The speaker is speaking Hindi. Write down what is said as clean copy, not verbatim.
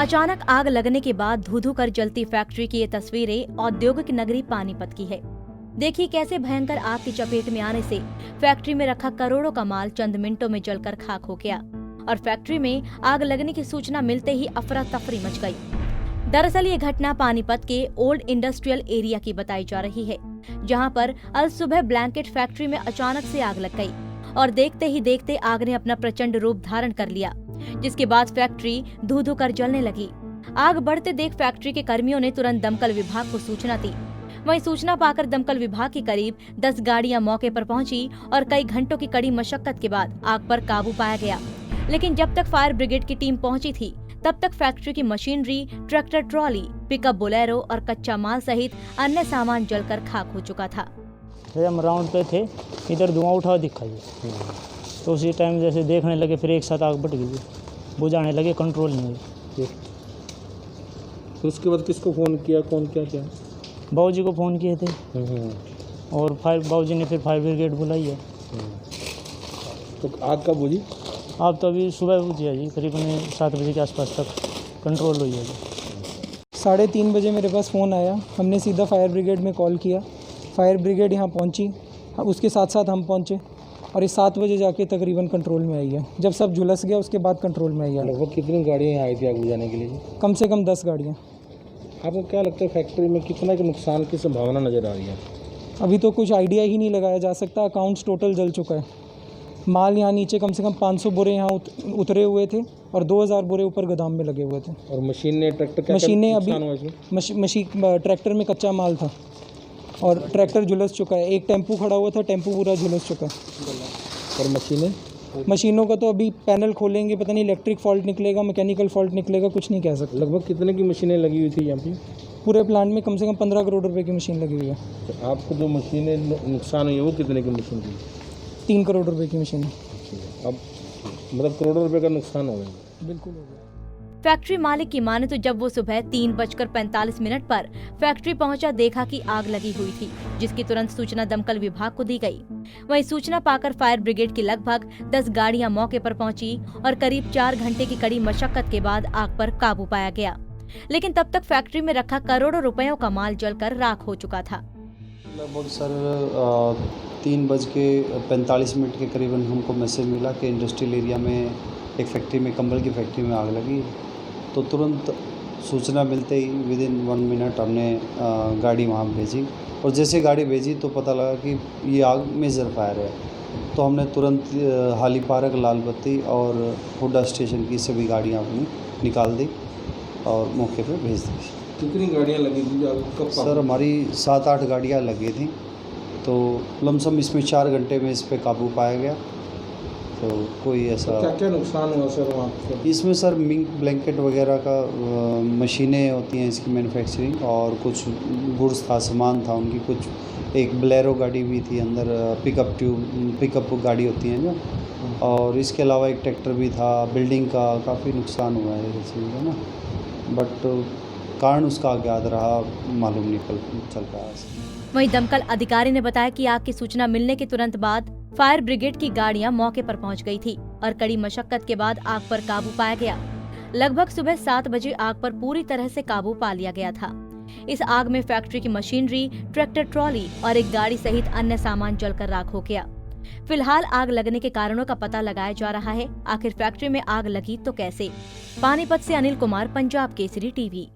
अचानक आग लगने के बाद धू-धू कर जलती फैक्ट्री की ये तस्वीरें औद्योगिक नगरी पानीपत की है। देखिए कैसे भयंकर आग की चपेट में आने से फैक्ट्री में रखा करोड़ों का माल चंद मिनटों में जलकर खाक हो गया और फैक्ट्री में आग लगने की सूचना मिलते ही अफरा तफरी मच गई। दरअसल ये घटना पानीपत के ओल्ड इंडस्ट्रियल एरिया की बताई जा रही है, जहां पर अल सुबह ब्लैंकेट फैक्ट्री में अचानक से आग लग गई और देखते ही देखते आग ने अपना प्रचंड रूप धारण कर लिया, जिसके बाद फैक्ट्री धू-धू कर जलने लगी। आग बढ़ते देख फैक्ट्री के कर्मियों ने तुरंत दमकल विभाग को सूचना दी। वहीं सूचना पाकर दमकल विभाग की करीब 10 गाड़ियां मौके पर पहुंची और कई घंटों की कड़ी मशक्कत के बाद आग पर काबू पाया गया। लेकिन जब तक फायर ब्रिगेड की टीम पहुंची थी, तब तक फैक्ट्री की machinery, tractor trolley, pickup Bolero और कच्चा माल सहित अन्य सामान जलकर खाक हो चुका था। हम राउंड पे थे, इधर धुआं उठा दिखा जी, तो उसी टाइम जैसे देखने लगे फिर एक साथ आग बढ़ गई, बुझाने लगे, कंट्रोल नहीं हुई। तो उसके बाद किसको फ़ोन किया, कौन क्या किया? बाबूजी को फ़ोन किए थे और बाबूजी ने फिर फायर ब्रिगेड बुलाई है। तो आग कब बुझी? आप तो अभी सुबह बुझी है जी, करीबन 7 बजे के आसपास तक कंट्रोल हुई है जी। 3:30 बजे मेरे पास फ़ोन आया, हमने सीधा फायर ब्रिगेड में कॉल किया। फायर ब्रिगेड यहाँ पहुँची, उसके साथ साथ हम पहुँचे और ये 7 बजे जाके तकरीबन कंट्रोल में आई है। जब सब झुलस गया उसके बाद कंट्रोल में आई है। लगभग कितनी गाड़ियाँ यहाँ आई थी आग बुझाने के लिए? कम से कम 10 गाड़ियाँ। आपको क्या लगता है फैक्ट्री में कितना के नुकसान की संभावना नज़र आ रही है? अभी तो कुछ आइडिया ही नहीं लगाया जा सकता। अकाउंट्स टोटल जल चुका है। माल यहाँ नीचे कम से कम 500 बोरे यहाँ उतरे हुए थे और 2000 बोरे ऊपर गोदाम में लगे हुए थे। और मशीनें, ट्रैक्टर, मशीनें अभी ट्रैक्टर में कच्चा माल था और ट्रैक्टर झुलस चुका है। एक टेम्पू खड़ा हुआ था, टेम्पू पूरा झुलस चुका है। और मशीनों का तो अभी पैनल खोलेंगे, पता नहीं इलेक्ट्रिक फॉल्ट निकलेगा, मैकेनिकल फॉल्ट निकलेगा, कुछ नहीं कह सकते। लगभग कितने की मशीनें लगी हुई थी यहाँ पे? पूरे प्लांट में कम से कम 15 करोड़ रुपए की मशीन लगी हुई है। तो आपको जो मशीनें नुकसान हुई है वो कितने की मशीन थी? 3 करोड़ रुपए की मशीन। अब मतलब करोड़ों रुपए का नुकसान हो गया। बिल्कुल हो गया। फैक्ट्री मालिक की माने तो जब वो सुबह 3:45 पर फैक्ट्री पहुंचा, देखा कि आग लगी हुई थी, जिसकी तुरंत सूचना दमकल विभाग को दी गई। वहीं सूचना पाकर फायर ब्रिगेड की लगभग 10 गाड़ियां मौके पर पहुंची और करीब 4 घंटे की कड़ी मशक्कत के बाद आग पर काबू पाया गया। लेकिन तब तक फैक्ट्री में रखा करोड़ों रुपयों का माल जलकर राख हो चुका था। लगभग सर 3:45 के करीबन हमको मैसेज मिला कि इंडस्ट्रियल एरिया में एक फैक्ट्री में, कंबल की फैक्ट्री में आग लगी। तो तुरंत सूचना मिलते ही विदिन 1 मिनट हमने गाड़ी वहाँ भेजी और जैसे गाड़ी भेजी तो पता लगा कि ये आग मेजर फायर है। तो हमने तुरंत हाली पार्क, लाल बत्ती और हुड्डा स्टेशन की सभी गाड़ियाँ अपनी निकाल दी और मौके पे भेज दी। कितनी गाड़ियाँ लगी थी कब? सर हमारी 7-8 गाड़ियाँ लगी थी, तो लमसम इसमें 4 घंटे में इस पर काबू पाया गया। तो कोई ऐसा क्या क्या नुकसान हुआ सर वहाँ? इसमें सर मिंक ब्लैंकेट वगैरह का मशीनें होती हैं इसकी मैन्युफैक्चरिंग, और कुछ गुड्स था, सामान था उनकी, कुछ एक बोलेरो गाड़ी भी थी अंदर, पिकअप गाड़ी होती हैं जो, और इसके अलावा एक ट्रैक्टर भी था। बिल्डिंग का काफ़ी नुकसान हुआ है इस चीज़ का ना, बट कारण उसका अज्ञात रहा, मालूम नहीं चल पाया। वहीं दमकल अधिकारी ने बताया कि आग की सूचना मिलने के तुरंत बाद फायर ब्रिगेड की गाड़ियां मौके पर पहुंच गई थी और कड़ी मशक्कत के बाद आग पर काबू पाया गया। लगभग सुबह 7 बजे आग पर पूरी तरह से काबू पा लिया गया था। इस आग में फैक्ट्री की मशीनरी, ट्रैक्टर ट्रॉली और एक गाड़ी सहित अन्य सामान जलकर राख हो गया। फिलहाल आग लगने के कारणों का पता लगाया जा रहा है। आखिर फैक्ट्री में आग लगी तो कैसे? पानीपत से अनिल कुमार, पंजाब केसरी टीवी।